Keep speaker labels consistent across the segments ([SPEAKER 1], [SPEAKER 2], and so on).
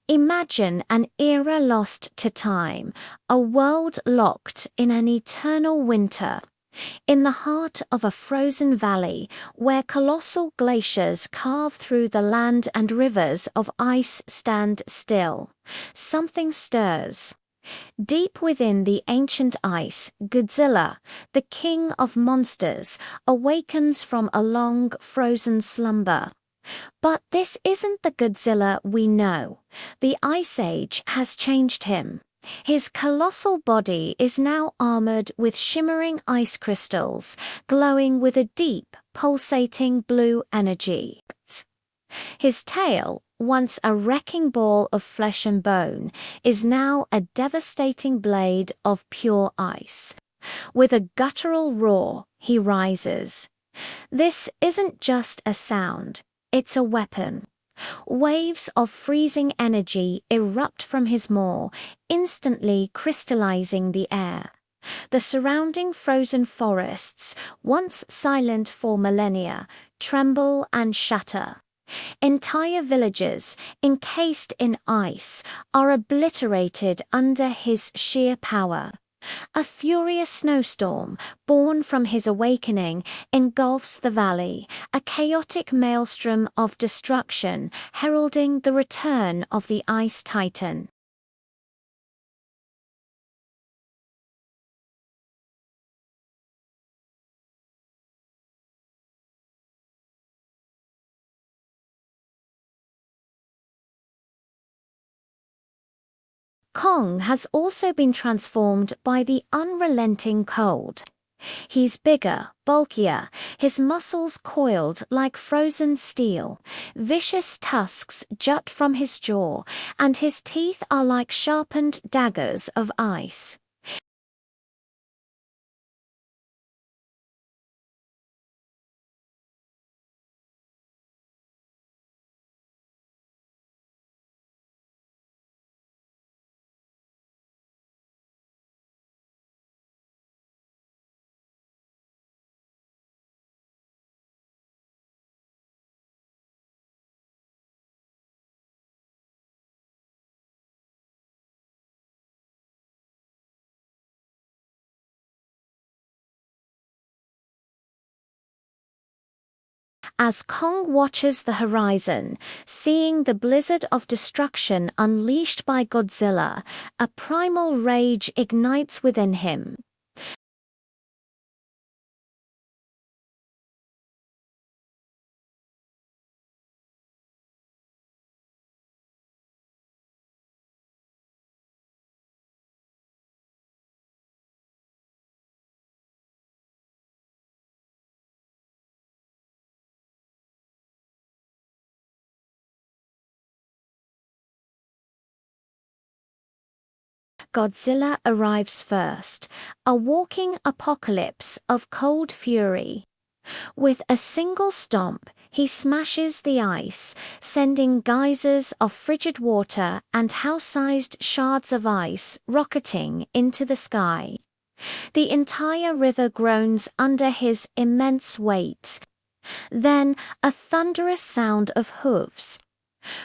[SPEAKER 1] Imagine an era lost to time, a world locked in an eternal winter. In the heart of a frozen valley, where colossal glaciers carve through the land and rivers of ice stand still, something stirs. Deep within the ancient ice, Godzilla, the king of monsters, awakens from a long, frozen slumber. But this isn't the Godzilla we know. The Ice Age has changed him. His colossal body is now armored with shimmering ice crystals, glowing with a deep, pulsating blue energy. His tail, once a wrecking ball of flesh and bone, is now a devastating blade of pure ice. With a guttural roar, he rises. This isn't just a sound, it's a weapon. Waves of freezing energy erupt from his maw, instantly crystallizing the air. The surrounding frozen forests, once silent for millennia, tremble and shatter. Entire villages, encased in ice, are obliterated under his sheer power. A furious snowstorm, born from his awakening, engulfs the valley, a chaotic maelstrom of destruction heralding the return of the Ice Titan. Kong has also been transformed by the unrelenting cold. He's bigger, bulkier, his muscles coiled like frozen steel, vicious tusks jut from his jaw, and his teeth are like sharpened daggers of ice. As Kong watches the horizon, seeing the blizzard of destruction unleashed by Godzilla, a primal rage ignites within him. Godzilla arrives first, a walking apocalypse of cold fury. With a single stomp, he smashes the ice, sending geysers of frigid water and house-sized shards of ice rocketing into the sky. The entire river groans under his immense weight. Then a thunderous sound of hooves.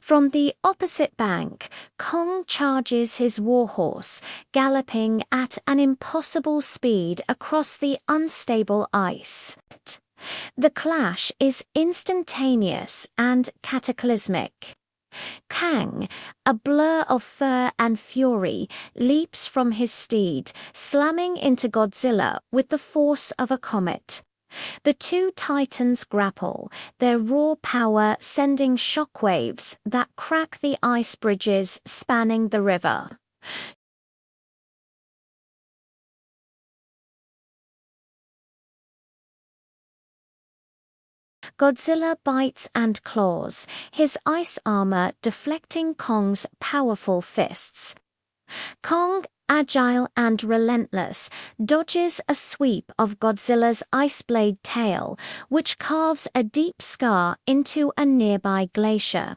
[SPEAKER 1] From the opposite bank, Kong charges his warhorse, galloping at an impossible speed across the unstable ice. The clash is instantaneous and cataclysmic. Kang, a blur of fur and fury, leaps from his steed, slamming into Godzilla with the force of a comet. The two titans grapple, their raw power sending shockwaves that crack the ice bridges spanning the river. Godzilla bites and claws, his ice armor deflecting Kong's powerful fists. Kong, agile and relentless, dodges a sweep of Godzilla's ice blade tail, which carves a deep scar into a nearby glacier.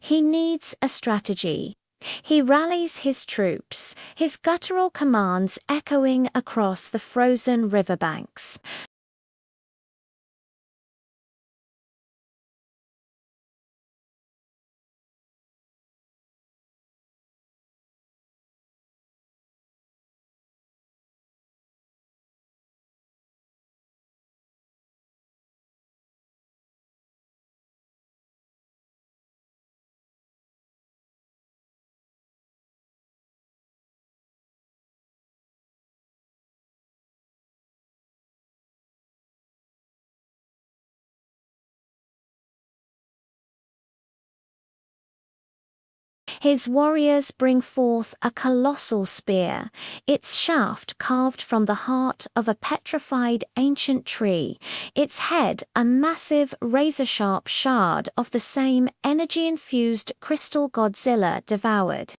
[SPEAKER 1] He needs a strategy. He rallies his troops, his guttural commands echoing across the frozen riverbanks. His warriors bring forth a colossal spear, its shaft carved from the heart of a petrified ancient tree, its head a massive razor-sharp shard of the same energy-infused crystal Godzilla devoured.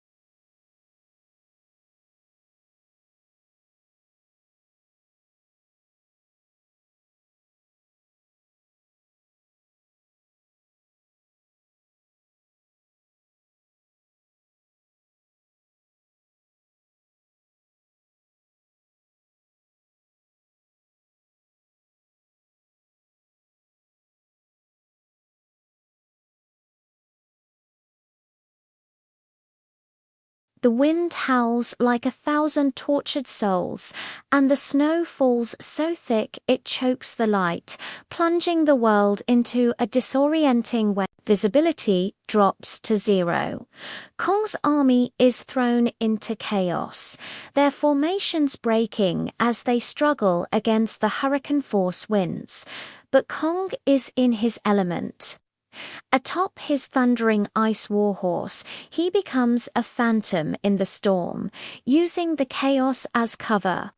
[SPEAKER 1] The wind howls like 1,000 tortured souls, and the snow falls so thick it chokes the light, plunging the world into a disorienting wet. Visibility drops to zero. Kong's army is thrown into chaos, their formations breaking as they struggle against the hurricane-force winds. But Kong is in his element. Atop his thundering ice warhorse, he becomes a phantom in the storm, using the chaos as cover.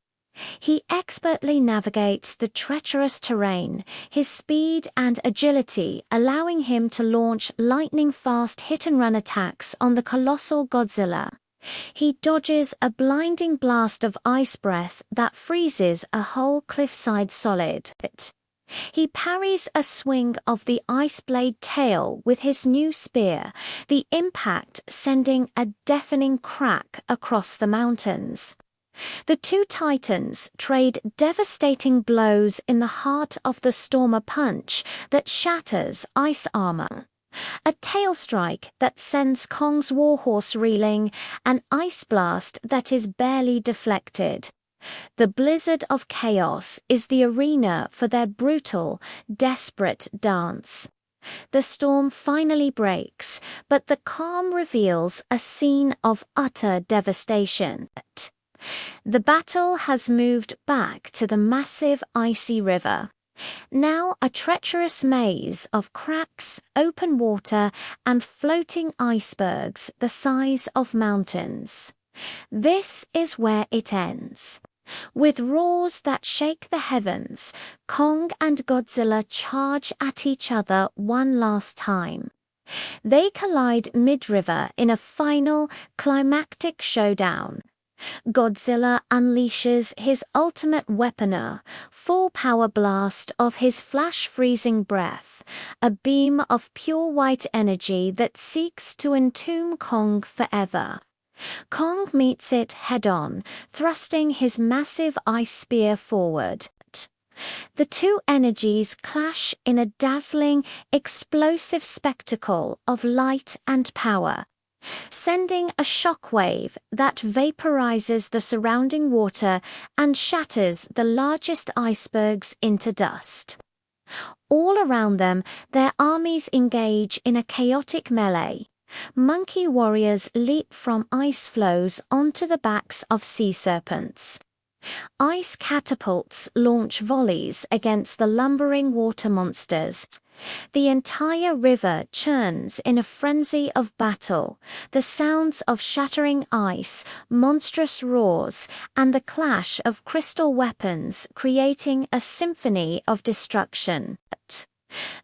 [SPEAKER 1] He expertly navigates the treacherous terrain, his speed and agility allowing him to launch lightning-fast hit-and-run attacks on the colossal Godzilla. He dodges a blinding blast of ice breath that freezes a whole cliffside solid. He parries a swing of the ice blade tail with his new spear, the impact sending a deafening crack across the mountains. The two titans trade devastating blows in the heart of the stormer punch that shatters ice armor. A tail strike that sends Kong's warhorse reeling, an ice blast that is barely deflected. The blizzard of chaos is the arena for their brutal, desperate dance. The storm finally breaks, but the calm reveals a scene of utter devastation. The battle has moved back to the massive icy river. Now a treacherous maze of cracks, open water, and floating icebergs the size of mountains. This is where it ends. With roars that shake the heavens, Kong and Godzilla charge at each other one last time. They collide mid-river in a final, climactic showdown. Godzilla unleashes his ultimate weaponer, full power blast of his flash-freezing breath, a beam of pure white energy that seeks to entomb Kong forever. Kong meets it head-on, thrusting his massive ice spear forward. The two energies clash in a dazzling, explosive spectacle of light and power, sending a shockwave that vaporizes the surrounding water and shatters the largest icebergs into dust. All around them, their armies engage in a chaotic melee. Monkey warriors leap from ice floes onto the backs of sea serpents. Ice catapults launch volleys against the lumbering water monsters. The entire river churns in a frenzy of battle, the sounds of shattering ice, monstrous roars, and the clash of crystal weapons creating a symphony of destruction.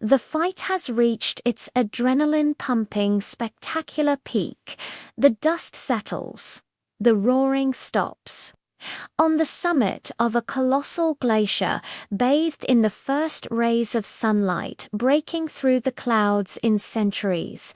[SPEAKER 1] The fight has reached its adrenaline-pumping, spectacular peak. The dust settles. The roaring stops. On the summit of a colossal glacier, bathed in the first rays of sunlight breaking through the clouds in centuries,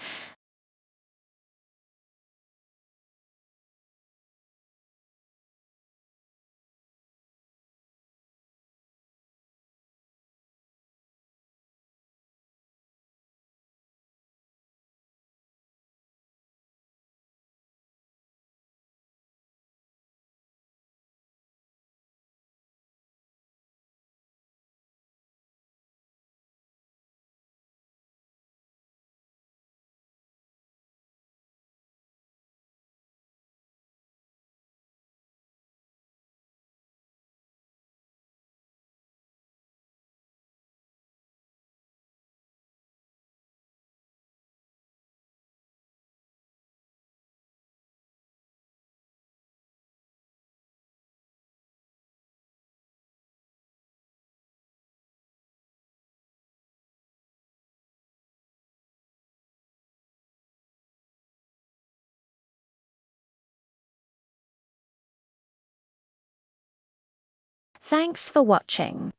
[SPEAKER 1] Thanks for watching.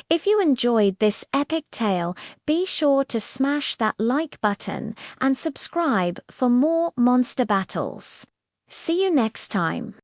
[SPEAKER 1] If you enjoyed this epic tale, be sure to smash that like button and subscribe for more monster battles. See you next time.